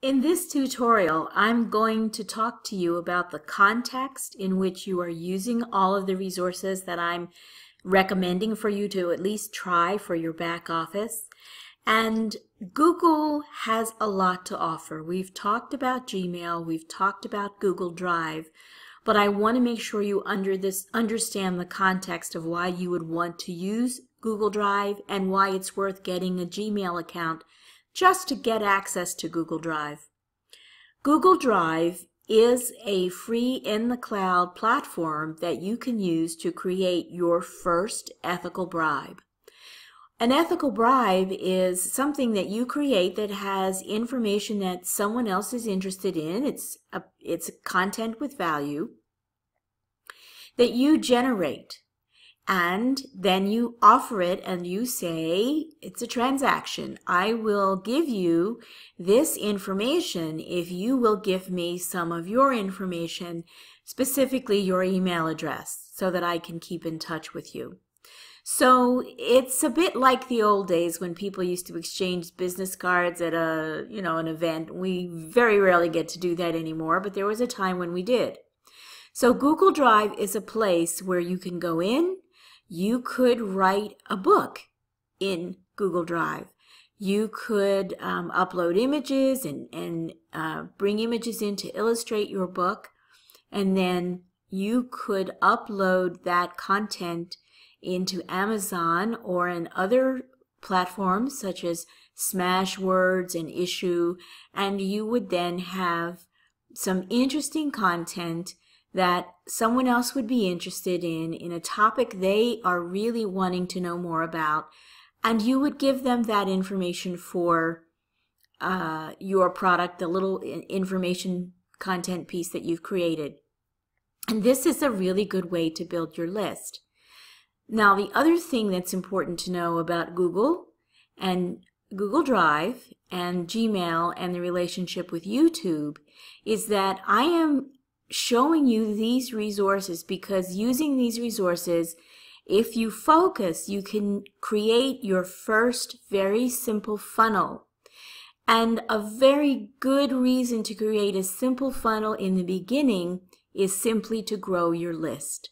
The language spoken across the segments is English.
In this tutorial, I'm going to talk to you about the context in which you are using all of the resources that I'm recommending for you to at least try for your back office. And Google has a lot to offer. We've talked about Gmail, we've talked about Google Drive, but I want to make sure you understand the context of why you would want to use Google Drive and why it's worth getting a Gmail account just to get access to Google Drive. Google Drive is a free in-the-cloud platform that you can use to create your first ethical bribe. An ethical bribe is something that you create that has information that someone else is interested in. It's content with value that you generate. And then you offer it and you say, it's a transaction. I will give you this information if you will give me some of your information, specifically your email address, so that I can keep in touch with you. So it's a bit like the old days when people used to exchange business cards at an event. We very rarely get to do that anymore, but there was a time when we did. So Google Drive is a place where you can go in. You could write a book in Google Drive. You could upload images and bring images in to illustrate your book. And then you could upload that content into Amazon or in other platforms such as Smashwords and Issue. And you would then have some interesting content that someone else would be interested in a topic they are really wanting to know more about, and you would give them that information for your product, the little information content piece that you've created. And this is a really good way to build your list. Now, the other thing that's important to know about Google and Google Drive and Gmail and the relationship with YouTube is that I am showing you these resources because using these resources, if you focus, you can create your first very simple funnel. And a very good reason to create a simple funnel in the beginning is simply to grow your list.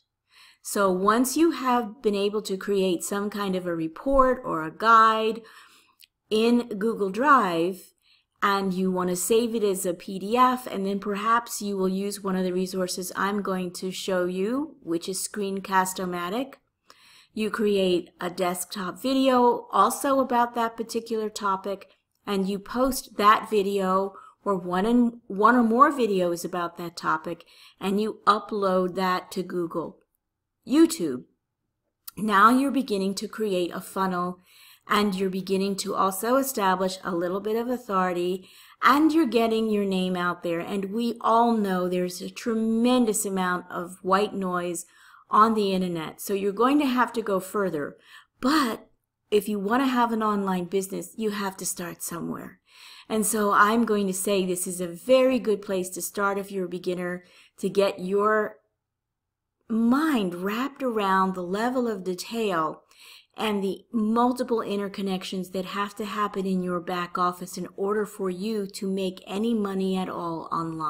So once you have been able to create some kind of a report or a guide in Google Drive, and you want to save it as a PDF, and then perhaps you will use one of the resources I'm going to show you, which is Screencast-O-Matic. You create a desktop video also about that particular topic, and you post that video or one or more videos about that topic, and you upload that to Google, YouTube. Now you're beginning to create a funnel, and you're beginning to also establish a little bit of authority, and you're getting your name out there. And we all know there's a tremendous amount of white noise on the internet, so you're going to have to go further. But if you want to have an online business, you have to start somewhere. And so I'm going to say this is a very good place to start if you're a beginner, to get your mind wrapped around the level of detail and the multiple interconnections that have to happen in your back office in order for you to make any money at all online.